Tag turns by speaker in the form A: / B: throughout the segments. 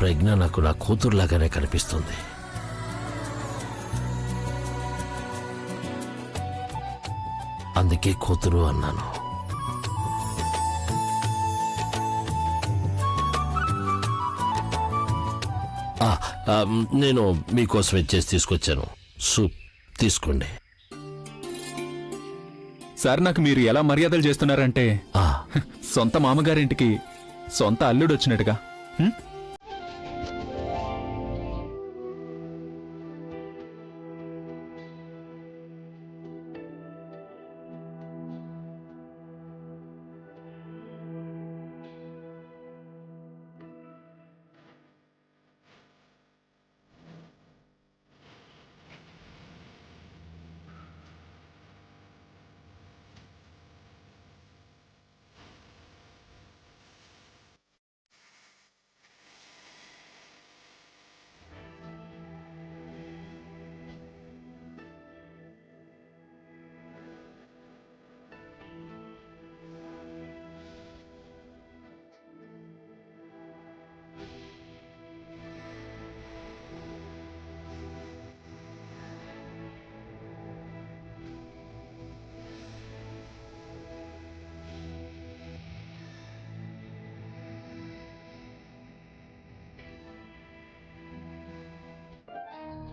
A: ప్రజ్ఞ నాకు నా కూతురులాగానే కనిపిస్తుంది. అందుకే కూతురు అన్నాను. నేను మీకోసం ఇచ్చేసి తీసుకొచ్చాను. సూప్ తీసుకోండి.
B: సార్, నాకు మీరు ఎలా మర్యాదలు చేస్తున్నారంటే సొంత మామగారింటికి సొంత అల్లుడు వచ్చినట్టుగా.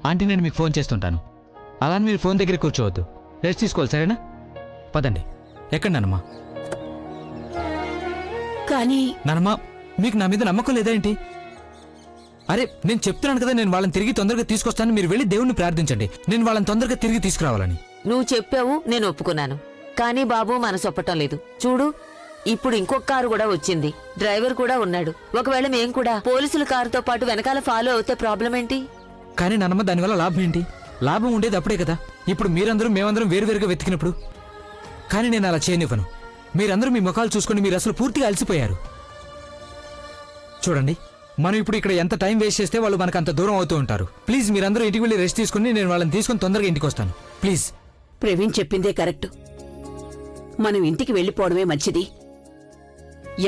C: ఆంటీ, నేను మీకు ఫోన్ చేస్తుంటాను. అలా మీరు ఫోన్ దగ్గర కూర్చోవద్దు, రెస్ట్ తీసుకోవాలి, సరేనా? పదండి. ఎక్కడ నానమ్మా?
D: కానీ
C: నానమ్మా, మీకు నా మీద నమ్మకం లేదా ఏంటి? అరే, నేను చెప్తున్నాను కదా, నేను వాళ్ళని తిరిగి తొందరగా తీసుకొస్తాను. మీరు వెళ్ళి దేవుణ్ణి ప్రార్థించండి, నేను వాళ్ళని తొందరగా తిరిగి తీసుకురావాలని.
D: నువ్వు చెప్పావు, నేను ఒప్పుకున్నాను. కానీ బాబు మనసు ఒప్పటం లేదు. చూడు, ఇప్పుడు ఇంకొక కారు కూడా వచ్చింది, డ్రైవర్ కూడా ఉన్నాడు. ఒకవేళ మేం కూడా పోలీసుల కారుతో పాటు వెనకాల ఫాలో అవుతే ప్రాబ్లం ఏంటి?
C: కానీ నానమ్మ, దానివల్ల లాభం ఏంటి? లాభం ఉండేది అప్పుడే కదా, ఇప్పుడు మీరందరూ మేమందరం వేరువేరుగా వెతికినప్పుడు. కానీ నేను అలా చేయనివ్వను. మీరందరూ మీ ముఖాలు చూసుకుని మీరు అసలు పూర్తిగా అలసిపోయారు. చూడండి, మనం ఇప్పుడు ఇక్కడ ఎంత టైం వేస్ట్ చేస్తే వాళ్ళు మనకు అంత దూరం అవుతూ ఉంటారు. ప్లీజ్ మీరందరూ ఇంటికి వెళ్ళి రెస్ట్ తీసుకుని నేను వాళ్ళని తీసుకుని తొందరగా ఇంటికి వస్తాను. ప్లీజ్.
E: ప్రవీణ్ చెప్పిందే కరెక్ట్. మనం ఇంటికి వెళ్ళిపోవడమే మంచిది.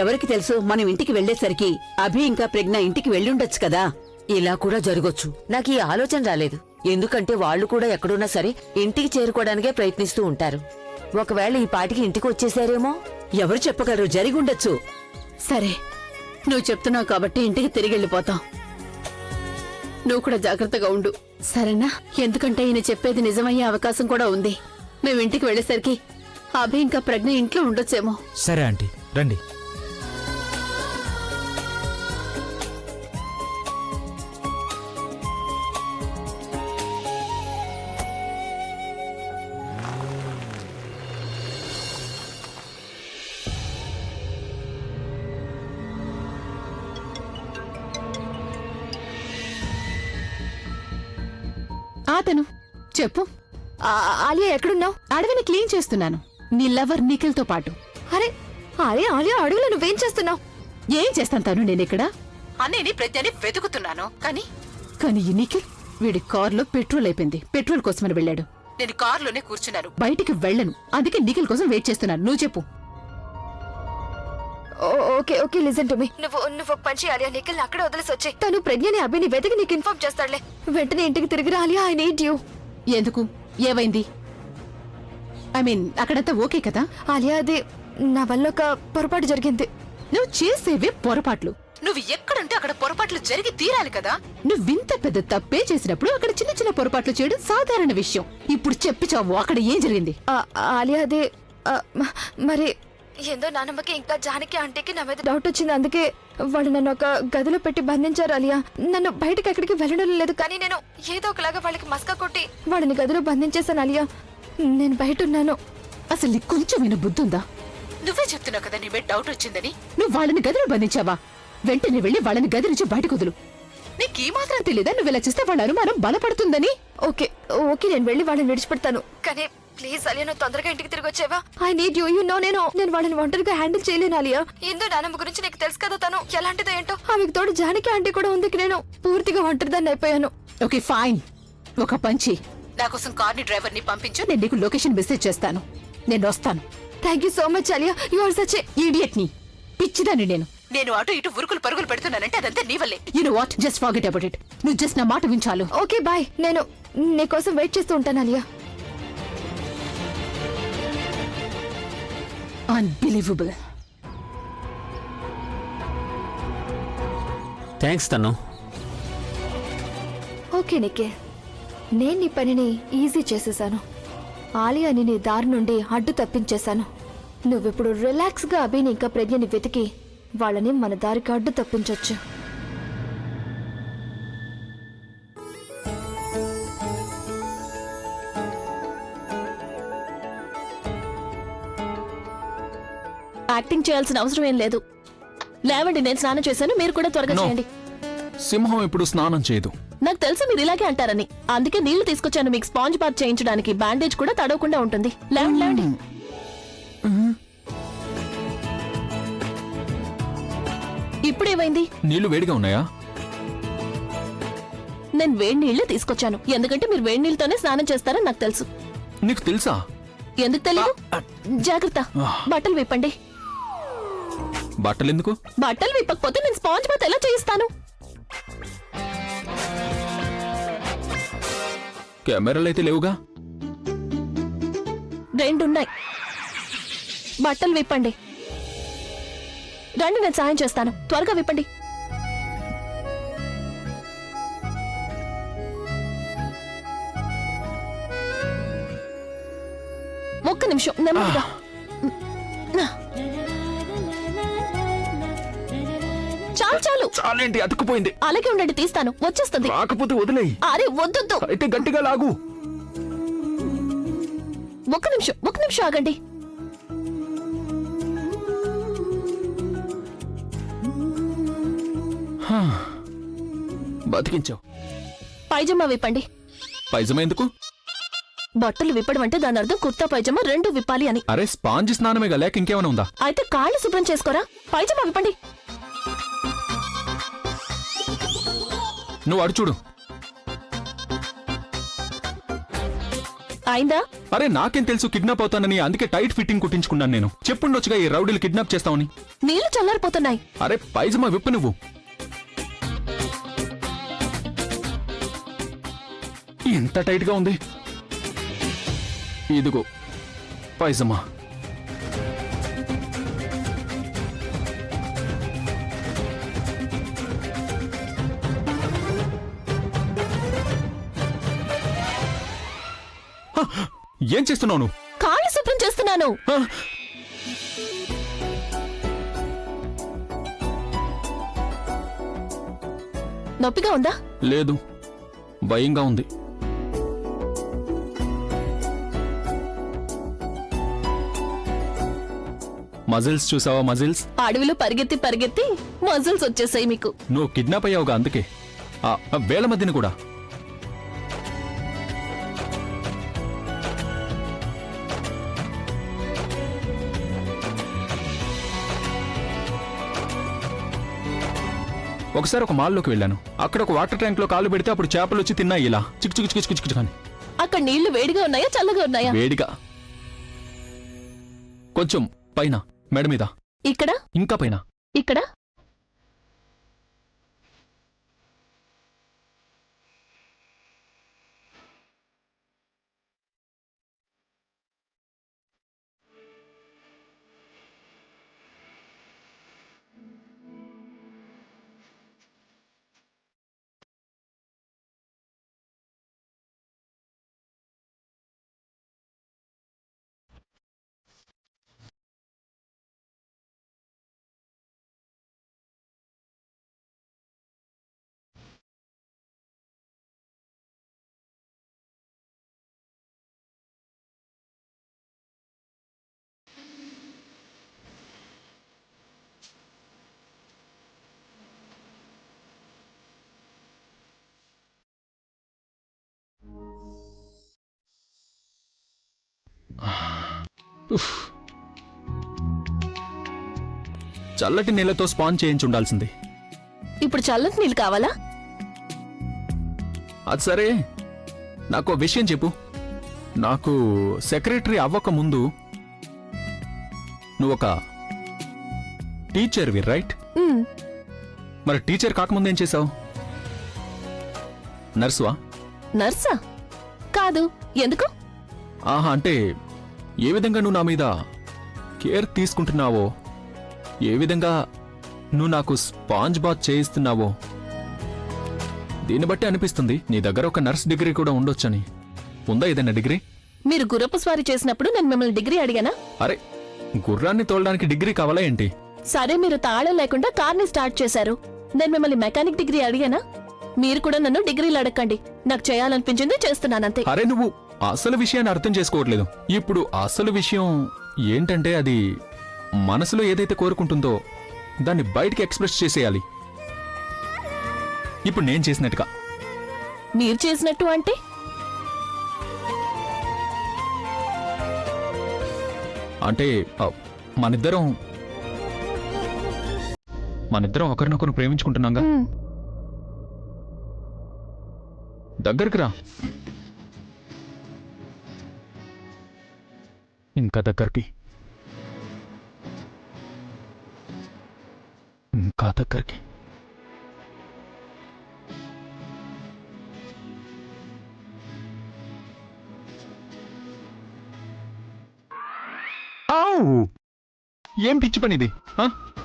E: ఎవరికి తెలుసు, మనం ఇంటికి వెళ్లేసరికి అభి ఇంకా ప్రజ్ఞ ఇంటికి వెళ్ళుండొచ్చు కదా.
D: ఇలా కూడా జరగొచ్చు. నాకు ఈ ఆలోచన రాలేదు. ఎందుకంటే వాళ్ళు కూడా ఎక్కడున్నా సరే ఇంటికి చేరుకోవడానికే ప్రయత్నిస్తూ ఉంటారు. ఒకవేళ ఈ పాటికి ఇంటికి వచ్చేసారేమో.
E: ఎవరు చెప్పగలరు, జరిగి ఉండొచ్చు. సరే, నువ్వు చెప్తున్నావు కాబట్టి ఇంటికి తిరిగి వెళ్ళిపోతాం. నువ్వు కూడా జాగ్రత్తగా ఉండు, సరేనా? ఎందుకంటే ఈయన చెప్పేది నిజమయ్యే అవకాశం కూడా ఉంది. మేము ఇంటికి వెళ్ళేసరికి అభి ఇంకా ప్రజ్ఞ ఇంట్లో ఉండొచ్చేమో.
C: సరే ఆంటీ, రండి.
F: అతను చెప్పు.
G: ఆలియా ఎక్కడున్నావు?
F: అడవిని క్లీన్ చేస్తున్నాను, నీ లవర్ నిఖిల్ తో పాటు.
G: అరే అరే ఆలియా, అడవిలో నువ్వేం చేస్తున్నావు?
F: ఏం చేస్తాను, నేను ఇక్కడ అన్నయ్యని ప్రజ్ఞని వెతుకుతున్నాను. కానీ ఈ నిఖిల్, వీడి కారులో పెట్రోల్ అయిపోయింది. పెట్రోల్ కోసమని వెళ్ళాడు. నేను కారులోనే కూర్చున్నాను, బయటికి వెళ్ళను. అందుకే నిఖిల్ కోసం వెయిట్ చేస్తున్నాను. నువ్వు చెప్పు.
G: Okay okay, listen to me. నువ్వు ఒక పని చేయాలి. నిఖిల్ అక్కడ వదిలేసి వచ్చి తను ప్రజ్ఞని అభిని వెతికి నీకు ఇన్ఫార్మ్ చేస్తాడులే. వెంటనే ఇంటికి తిరిగి రాలి. I need you.
F: ఎందుకు? ఏమైంది? ఐ మీన్, అక్కడంతా ఓకే కదా?
G: ఆలియా, అది నా వల్ల ఒక పొరపాటు జరిగింది.
F: నువ్వు చేసేవే పొరపాట్లు. నువ్వు ఎక్కడుంటే అక్కడ పొరపాట్లు జరిగి తీరాలి కదా. నువ్వింత పెద్ద తప్పే చేసినప్పుడు అక్కడ చిన్న చిన్న పొరపాట్లు చేయడం సాధారణ విషయం. ఇప్పుడు చెప్పి చావు, అక్కడ ఏం జరిగింది?
G: ఆలియా, అదే మరి ఏందో నానమ్మకి ఇంకా జానకి ఆంటీకి నా మీద డౌట్ వచ్చింది. అందుకే వాళ్ళు నన్ను ఒక గదిలో పెట్టి బంధించారు. అలియా, నన్ను బయటకి ఎక్కడికి వెళ్ళడం లేదు. కానీ నేను ఏదో ఒకలాగా వాళ్ళకి మస్కా కొట్టి వాళ్ళని గదిలో బంధించేశాను. అలియా, నేను బయట ఉన్నాను.
F: అసలు నీకు కొంచెమైనా బుద్ధుందా? నువ్వే చెప్తున్నావు కదా నీ మీద డౌట్ వచ్చిందని. నువ్వు వాళ్ళని గదిలో బంధించావా? వెంటనే వెళ్ళి వాళ్ళని గది నుంచి బయటకు వదులు. నీకీ మాత్రం తెలీదా నువ్వు ఇలా చేస్తే వాళ్ళ అనుమానం బలపడుతుందని?
G: ఓకే ఓకే, నేను వెళ్ళి వాళ్ళని విడిచిపెడతాను. కానీ ప్లీజ్ అలియా, నువ్వు తొందరగా ఇంటికి తిరిగి వచ్చేవా? I need you. You know, నేను వాళ్ళని ఒంటరిగా హ్యాండిల్ చేయలేను. అలియా, ఏందో నానమ్మ గురించి నీకు తెలుసు కదా, తను ఎలాంటిదో ఏంటో. ఆమెకు తోడు జానకి ఆంటీ కూడా ఉంది. నేను పూర్తిగా ఒంటరిదాన్ని అయిపోయాను.
F: ఓకే ఫైన్, ఒక పంచి నా కోసం కార్ని డ్రైవర్ ని పంపించు. నేను నీకు లొకేషన్ మెసేజ్ చేస్తాను. నేను వస్తాను.
G: Thank you so much Alia, you are such a
F: idiot ని, పిచ్చిదాన్ని నేను. నేను అటు ఇటు ఉరుకులు పరుగులు పెడుతున్నానంటే అదంతా నీ వల్లే. You know what, just forget about it. నువ్వు జస్ట్ నా మాట వించాలు.
G: ఓకే బాయ్, నేను నీకోసం వెయిట్ చేస్తూ ఉంటాను అలియా.
F: అన్బిలీవబుల్.
H: థ్యాంక్స్ తను.
G: ఓకే నిఖిల్, నేను నీ పనిని ఈజీ చేసేసాను. ఆలియాని నీ దారి నుండి అడ్డు తప్పించేశాను. నువ్విప్పుడు రిలాక్స్గా అభిని ఇంకా ప్రజ్ఞని వెతికి వాళ్ళని మన దారికి అడ్డు తప్పించొచ్చు.
I: యాక్టింగ్ చేయాల్సిన అవసరం ఏం లేదు. లేవండి, నేను స్నానం చేశాను, మీరు కూడా త్వరగా
B: No.
I: చేయండి.
B: సింహం ఇప్పుడు స్నానం చేయదు.
I: నాకు తెలుసు మీరు ఇలాగే అంటారని, అందుకే నీళ్లు తీసుకొచ్చాను మీకు స్పాంజ్ బాత్ చేయించడానికి. బ్యాండేజ్ కూడా తడవకుండా ఉంటుంది. లేవండి లేవండి. ఇప్పుడేమైంది?
B: నీళ్లు వేడిగా ఉన్నాయా?
I: నేను వేడి నీళ్లే తీసుకొచ్చాను, ఎందుకంటే మీరు వేడి నీళ్ళతోనే స్నానం చేస్తారని నాకు తెలుసు.
B: నీకు తెలుసా?
I: ఎందుకు తెలియదు? జాగ్రత్త, బట్టలు విప్పండి.
B: బట్టలెందుకు?
I: బట్టలు విప్పకపోతే నేను స్పాంజ్ బాత్ ఎలా చేయిస్తాను?
B: కెమెరాలు అయితే లేవుగా.
I: రెండున్నాయి. బట్టలు విప్పండి. రండి, నేను సాయం చేస్తాను. త్వరగా విప్పండి. ఒక్క నిమిషం, నెమ్మదిగా. చాలు చాలు.
B: చాలేంటి, అతుక్కుపోయింది.
I: అలాగే ఉండండి, తీస్తాను. వచ్చేస్తుంది.
B: రాకపోతే వదిలేయి.
I: అరే వద్దు.
B: అయితే గట్టిగా లాగు.
I: ఒక్క నిమిషం ఆగండి.
B: బతికించావు.
I: పైజమా విప్పండి.
B: పైజమా ఎందుకు?
I: బట్టలు విప్పడం అంటే దాని అర్థం కుర్తా పైజమా రెండు విప్పాలి అని.
B: అరే స్పాంజ్ స్నానమేగా, లేక ఇంకేమైనా ఉందా?
I: అయితే కాళ్ళు శుభ్రం చేసుకోరా. పైజమా విప్పండి.
B: నువ్వు అడు చూడు.
I: అయిందా?
B: అరే నాకేం తెలుసు కిడ్నాప్ అవుతానని, అందుకే టైట్ ఫిట్టింగ్ కుట్టించుకున్నాను నేను. చెప్పుండొచ్చుగా ఈ రౌడీలు కిడ్నాప్ చేస్తామని.
I: నీళ్లు చల్లారిపోతున్నాయి.
B: అరే పైజమా విప్పు నువ్వు. ఎంత టైట్ గా ఉంది. ఇదిగో పైజమా. ఏం చేస్తున్నావు నువ్వు?
I: కాళ్ళు శుభ్రం చేస్తున్నాను. నొప్పిగా ఉందా?
B: లేదు, భయంగా ఉంది. మజిల్స్ చూసావా? మజిల్స్
I: అడవిలో పరిగెత్తి పరిగెత్తి మజిల్స్ వచ్చేసాయి మీకు.
B: నువ్వు కిడ్నాప్ అయ్యావుగా, అందుకే. ఆ వేళ మధ్యన కూడా. ఒకసారి ఒక మాల్లోకి వెళ్ళాను. అక్కడ ఒక వాటర్ ట్యాంక్ లో కాలు పెడితే అప్పుడు చేపలు వచ్చి తిన్నాయి ఇలా చిక్కు చిక్కు చిక్కు చిక్కు చిక్కు అని.
I: అక్కడ నీళ్లు వేడిగా ఉన్నాయా చల్లగా ఉన్నాయా?
B: వేడిగా. కొంచెం పైన మెడ మీద.
I: ఇక్కడ
B: ఇంకా పైన.
I: ఇక్కడ
B: చల్లటి నీళ్లతో స్పాంజ్ చేయించి ఉండాల్సింది.
I: ఇప్పుడు చల్లటి నీళ్ళు కావాలా?
B: అది సరే, నాకు ఓ విషయం చెప్పు. నాకు సెక్రటరీ అవ్వక ముందు నువ్వు ఒక టీచర్వి, రైట్? మరి టీచర్ కాకముందు ఏం చేసావు? నర్సువా?
I: నర్సా? కాదు. ఎందుకు?
B: ఆహా, అంటే ఏ విధంగా నువ్వు నా మీద కేర్ తీసుకుంటున్నావో, ఏ విధంగా నువ్వు నాకు స్పాంజ్ బాత్ చేయిస్తున్నావో దీన్ని బట్టి అనిపిస్తుంది నీ దగ్గర ఒక నర్స్ డిగ్రీ కూడా ఉండొచ్చని. ఉందా ఏదైనా డిగ్రీ?
I: మీరు గుర్రపు స్వారీ చేసినప్పుడు నేను మిమ్మల్ని డిగ్రీ అడిగానా?
B: అరే, గుర్రాన్ని తోలడానికి డిగ్రీ కావాలా ఏంటి?
I: సరే, మీరు తాళం లేకుండా కార్ని స్టార్ట్ చేశారు. నేను మిమ్మల్ని మెకానిక్ డిగ్రీ అడిగానా? మీరు కూడా నన్ను డిగ్రీలు అడగండి. నాకు చేయాలనిపించింది చేస్తున్నానంతే.
B: అరే, నువ్వు అసలు విషయాన్ని అర్థం చేసుకోవట్లేదు. ఇప్పుడు అసలు విషయం ఏంటంటే అది మనసులో ఏదైతే కోరుకుంటుందో దాన్ని బయటికి ఎక్స్ప్రెస్ చేసేయాలి. ఇప్పుడు నేను చేసినట్టుగా.
I: మీరు చేసినట్టు అంటే?
B: అంటే మనిద్దరం ఒకరినొకరు ప్రేమించుకుంటున్నాగా. దగ్గరికి రా. ఇంకా దగ్గరికి. ఇంకా దగ్గరికి. ఏం పిచ్చి పనిది?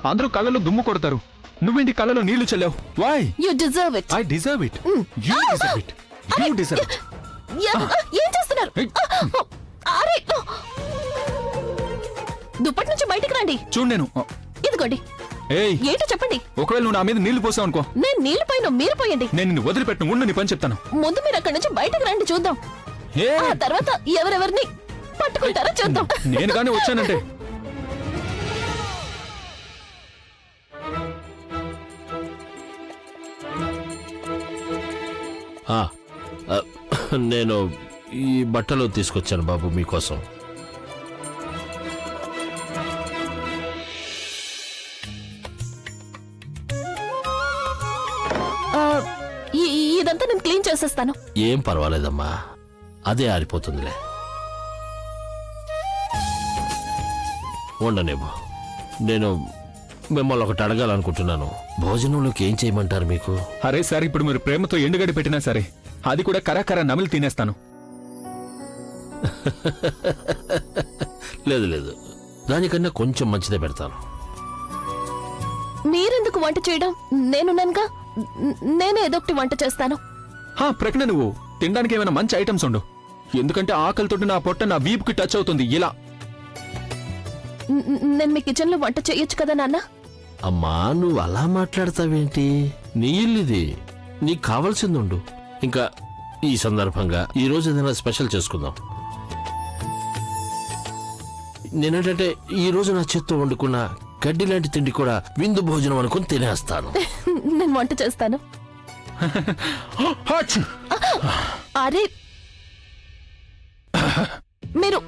B: అందరూ కళ్ళలో దుమ్ము కొడతారు, నువ్వేంటి కళ్ళలో నీళ్లు చల్లావు? Why?
I: You deserve it.
B: I deserve it. You deserve it. You deserve it.
I: ఏం చేస్తున్నారు? అరే, దుప్పటి నుంచి బయటికి రండి.
B: చూడు, నేను
I: ఇదిగోండి.
B: ఏయ్,
I: ఏంటో చెప్పండి.
B: ఒకవేళ నువ్వు నా మీద నీళ్లు పోసావు అనుకో,
I: నేను నీళ్లు పైన మీరు పోయండి.
B: నేను నిన్ను వదిలిపెట్టను. ఉండు, నీ పని చెప్తాను.
I: ముందు మీరు అక్కడి నుంచి బయటకు రండి, చూద్దాం. ఆ తర్వాత ఎవరెవరిని పట్టుకుంటారో చూద్దాం.
B: నేను కానీ వచ్చానంటే
A: నేను ఈ బట్టలు తీసుకొచ్చాను బాబు మీకోసం.
I: ఇదంతా నేను క్లీన్ చేసేస్తాను.
A: ఏం పర్వాలేదమ్మా, అదే ఆరిపోతుందిలే. ఉండనేమో. నేను మిమ్మల్ని ఒకటి అడగాలనుకుంటున్నాను. భోజనంలోకి ఏం చేయమంటారు మీకు?
B: అరే సార్, ఇప్పుడు మీరు ప్రేమతో ఎండుగడ్డి పెట్టినా సరే అది కూడా కరాకరా నమిలి తినేస్తాను.
A: లేదు లేదు, దానికన్నా కొంచెం మంచిదే పెడతాను.
I: మీరెందుకు వంట చేయడం? నేనున్నానుగా, నేనే ఏదో ఒకటి వంట చేస్తాను.
B: ప్రజ్ఞ, నువ్వు తినడానికి ఏమైనా మంచి ఐటమ్స్ ఉండు. ఎందుకంటే ఆకలితోటి నా పొట్ట నా వీపుకి టచ్ అవుతుంది. ఇలా
I: నేను మీ కిచెన్ లో వంట చేయొచ్చు కదా నాన్న?
A: అమ్మా, నువ్వు అలా మాట్లాడతావేంటి? నీ ఇల్లుది, నీకు కావాల్సింది ఉండు. ఇంకా ఈ సందర్భంగా ఈ రోజు ఏదైనా స్పెషల్ చేసుకుందాం. నేనేంటంటే ఈ రోజు నా చేత్తో వండుకున్న గడ్డి లాంటి తిండి కూడా విందు భోజనం అనుకుని తినేస్తాను.
I: నేను వంట చేస్తాను. అరే, మీరు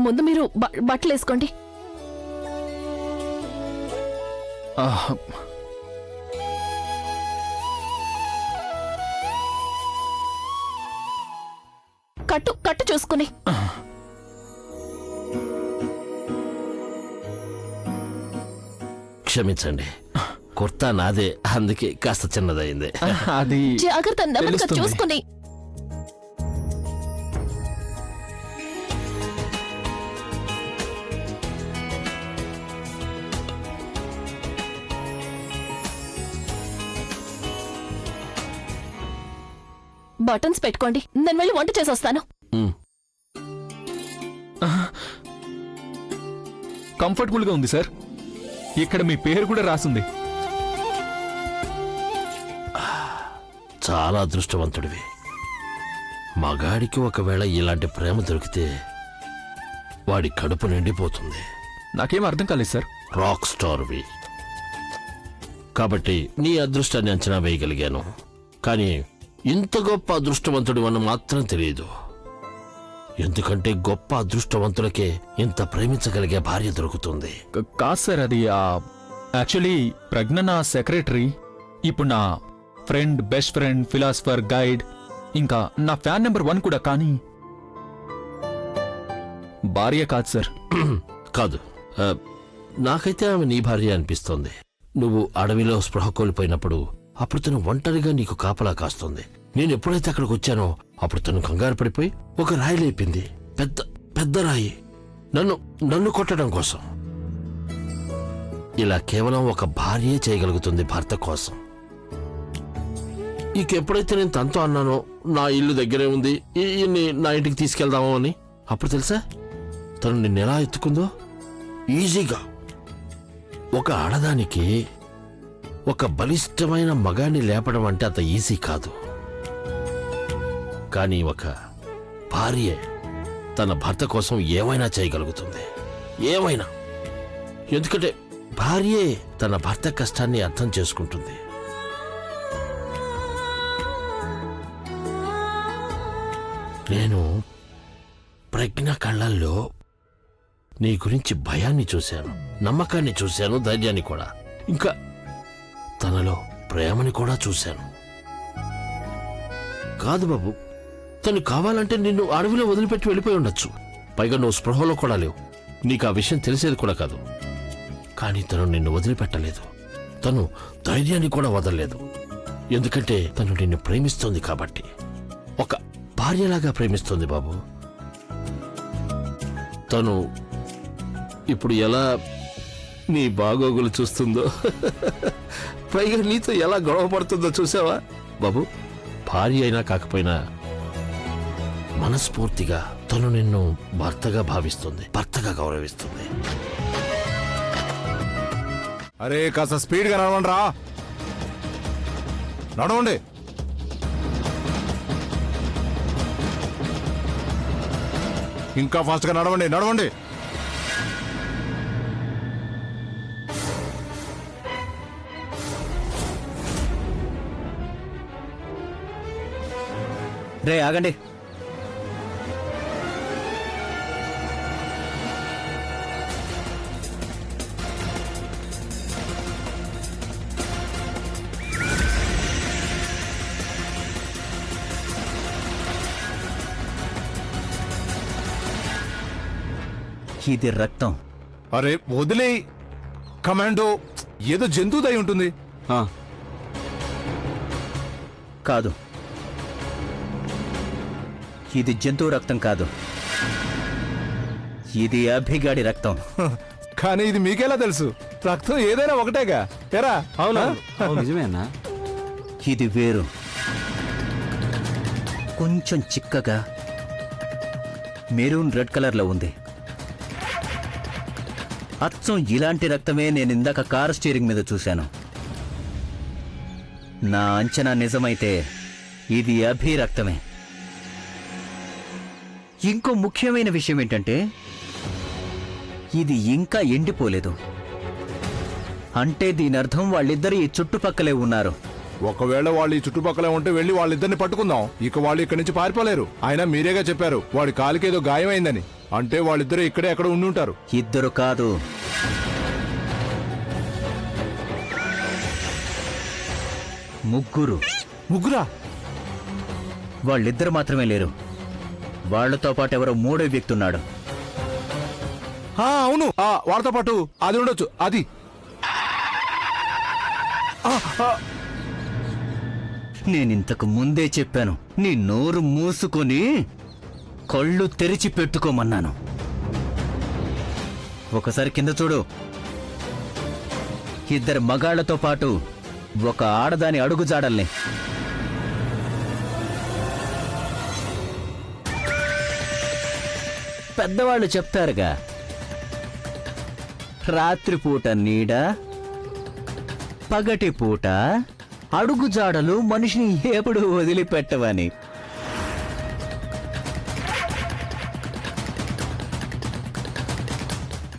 I: ముందు మీరు బట్టలు వేసుకోండి. కట్టు కట్టు చూసుకుని.
A: క్షమించండి, కుర్తా నాదే, అందుకే కాస్త చిన్నదైంది.
B: అది
I: జాగ్రత్త, నెమ్మదిగా చూసుకుని. బటన్స్ పెట్టుకోండి, నేను వెళ్ళి వంట చేసొస్తాను.
B: కంఫర్టబుల్ గా ఉంది సార్. ఇక్కడ మీ పేరు కూడా రాసుంది.
A: చాలా అదృష్టవంతుడివి. మగాడికి ఒకవేళ ఇలాంటి ప్రేమ దొరికితే వాడి కడుపు నిండిపోతుంది.
B: నాకేం అర్థం కాలేదు సార్.
A: రాక్ స్టార్వి కాబట్టి నీ అదృష్టాన్ని అంచనా వేయగలిగాను. కానీ ఇంత గొప్ప అదృష్టవంతుడు అని మాత్రం తెలియదు. ఎందుకంటే గొప్ప అదృష్టవంతులకే ఇంత ప్రేమించగలిగే భార్య దొరుకుతుంది.
B: కాదు సార్, అది యాక్చువల్లీ ప్రజ్ఞ నా సెక్రటరీ, ఇప్పుడు నా friend, best friend, philosopher, guide, ఇంకా నా ఫ్యాన్ నెంబర్ 1 కూడా. కానీ భార్య కాదు సార్.
A: కాదు, నాకైతే ఆమె నీ భార్య అనిపిస్తోంది. నువ్వు అడవిలో స్పృహ కోల్పోయినప్పుడు అప్పుడు తను ఒంటరిగా నీకు కాపలా కాస్తుంది. నేను ఎప్పుడైతే అక్కడికి వచ్చానో అప్పుడు తను కంగారు పడిపోయి ఒక రాయి లేపింది, పెద్ద పెద్ద రాయి, నన్ను కొట్టడం కోసం. ఇలా కేవలం ఒక భార్యే చేయగలుగుతుంది భర్త కోసం. ఎప్పుడైతే నేను తనతో అన్నానో నా ఇల్లు దగ్గరే ఉంది, ఈయన్ని నా ఇంటికి తీసుకెళ్దామో అని, అప్పుడు తెలుసా తను నిన్నెలా ఎత్తుకుందో? ఈజీగా. ఒక ఆడదానికి ఒక బలిష్టమైన మగాన్ని లేపడం అంటే అంత ఈజీ కాదు. కానీ ఒక భార్య తన భర్త కోసం ఏమైనా చేయగలుగుతుంది, ఏమైనా. ఎందుకంటే భార్యే తన భర్త కష్టాన్ని అర్థం చేసుకుంటుంది. నేను ప్రజ్ఞ కళ్ళల్లో నీ గురించి భయాన్ని చూశాను, నమ్మకాన్ని చూశాను, ధైర్యాన్ని కూడా, ఇంకా తనలో ప్రేమని కూడా చూశాను. కాదు బాబు, తను కావాలంటే నిన్ను అడవిలో వదిలిపెట్టి వెళ్ళిపోయి ఉండొచ్చు. పైగా నువ్వు స్పృహలో కూడా లేవు, నీకు ఆ విషయం తెలిసేది కూడా కాదు. కానీ తను నిన్ను వదిలిపెట్టలేదు, తను ధైర్యాన్ని కూడా వదలలేదు. ఎందుకంటే తను నిన్ను ప్రేమిస్తోంది కాబట్టి, ఒక భార్యలాగా ప్రేమిస్తోంది బాబు. తను ఇప్పుడు ఎలా నీ బాగోగులు చూస్తుందో, పైగా నీతో ఎలా గొడవ పడుతుందో చూసావా బాబు? భార్య అయినా కాకపోయినా మనస్ఫూర్తిగా తను నిన్ను భర్తగా భావిస్తుంది, భర్తగా గౌరవిస్తుంది.
H: అరే కాస్త స్పీడ్గా నడవండి రా, నడవండి. ఇంకా ఫాస్ట్గా నడవండి, నడవండి.
J: రే ఆగండి. ఇది రక్తం.
H: అరే వదిలే, కమాండో ఏదో జంతువుదై ఉంటుంది.
J: కాదు, ఇది జంతువు రక్తం కాదు, ఇది అభిగాడి రక్తం.
H: కానీ ఇది మీకెలా తెలుసు? రక్తం ఏదైనా ఒకటేగా. ఎరా అవునా?
J: నిజమేనా? ఇది వేరు, కొంచెం చిక్కగా మెరూన్ రెడ్ కలర్లో ఉంది. అచ్చం ఇలాంటి రక్తమే నేను ఇందాక కారు స్టీరింగ్ మీద చూశాను. నా అంచనా నిజమైతే ఇది అభి రక్తమే. ఇంకో ముఖ్యమైన విషయం ఏంటంటే ఇది ఇంకా ఎండిపోలేదు. అంటే దీని అర్థం వాళ్ళిద్దరు ఈ చుట్టుపక్కలే ఉన్నారు.
H: ఒకవేళ వాళ్ళు ఈ చుట్టుపక్కల ఉంటే వెళ్ళి వాళ్ళిద్దరిని పట్టుకుందాం. ఇక వాళ్ళు ఇక్కడి నుంచి పారిపోలేరు. అయినా మీరేగా చెప్పారు వాడి కాలికి ఏదో గాయమైందని. అంటే వాళ్ళిద్దరూ ఇక్కడే ఎక్కడ ఉండి ఉంటారు.
J: ఇద్దరు కాదు, ముగ్గురు.
H: ముగ్గురా?
J: వాళ్ళిద్దరు మాత్రమే లేరు, వాళ్లతో పాటు ఎవరో మూడో వ్యక్తి ఉన్నాడు.
H: అవును, వాళ్ళతో పాటు అది ఉండొచ్చు. అది
J: నేనింతకు ముందే చెప్పాను, నీ నోరు మూసుకొని కళ్ళు తెరిచి పెట్టుకోమన్నాను. ఒకసారి కింద చూడు. ఇద్దరు మగాళ్లతో పాటు ఒక ఆడదాని అడుగుజాడల్ని. పెద్దవాళ్ళు చెప్తారుగా, రాత్రిపూట నీడ, పగటిపూట అడుగుజాడలు మనిషిని ఎప్పుడు వదిలిపెట్టవని.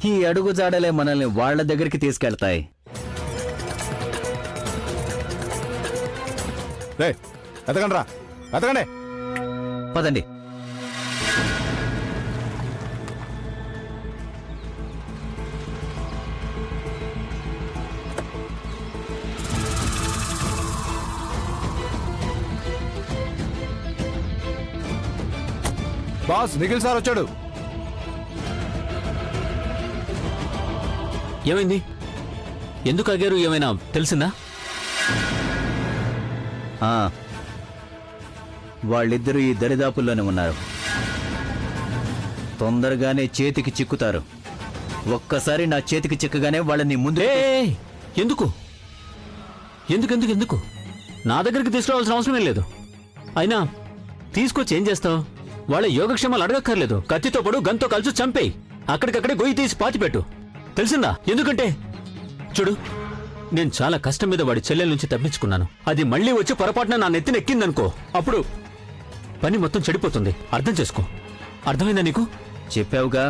J: ఈ అడుగుజాడలే మనల్ని వాళ్ళ దగ్గరికి తీసుకెళ్తాయి.
H: ఎతకండి రా, ఎతకండి.
J: పదండి.
H: బాస్ నిఖిల్ సార్ వచ్చాడు.
K: ఏమైంది? ఎందుకు ఆగారు? ఏమైనా తెలిసిందా?
J: ఆ, వాళ్ళిద్దరూ ఈ దరిదాపుల్లోనే ఉన్నారు. తొందరగానే చేతికి చిక్కుతారు. ఒక్కసారి నా చేతికి చిక్కగానే వాళ్ళని ముందు
K: ఏయ్! ఎందుకు ఎందుకు ఎందుకు ఎందుకు నా దగ్గరికి తీసుకురావాల్సిన అవసరమే లేదు. అయినా తీసుకొచ్చి ఏం చేస్తావు? వాళ్ళ యోగక్షేమాలు అడగక్కర్లేదు. కత్తితో పడు, గన్తో కలిసి చంపేయి. అక్కడికక్కడే గొయ్యి తీసి పాతిపెట్టు. తెలిసిందా? ఎందుకంటే చూడు, నేను చాలా కష్టం మీద వాడి చెల్లెల నుంచి తప్పించుకున్నాను. అది మళ్ళీ వచ్చి పొరపాటున నా నెత్తిన ఎక్కిందనుకో, అప్పుడు పని మొత్తం చెడిపోతుంది. అర్థం చేసుకో. అర్థమైందా నీకు?
J: చెప్పావుగా.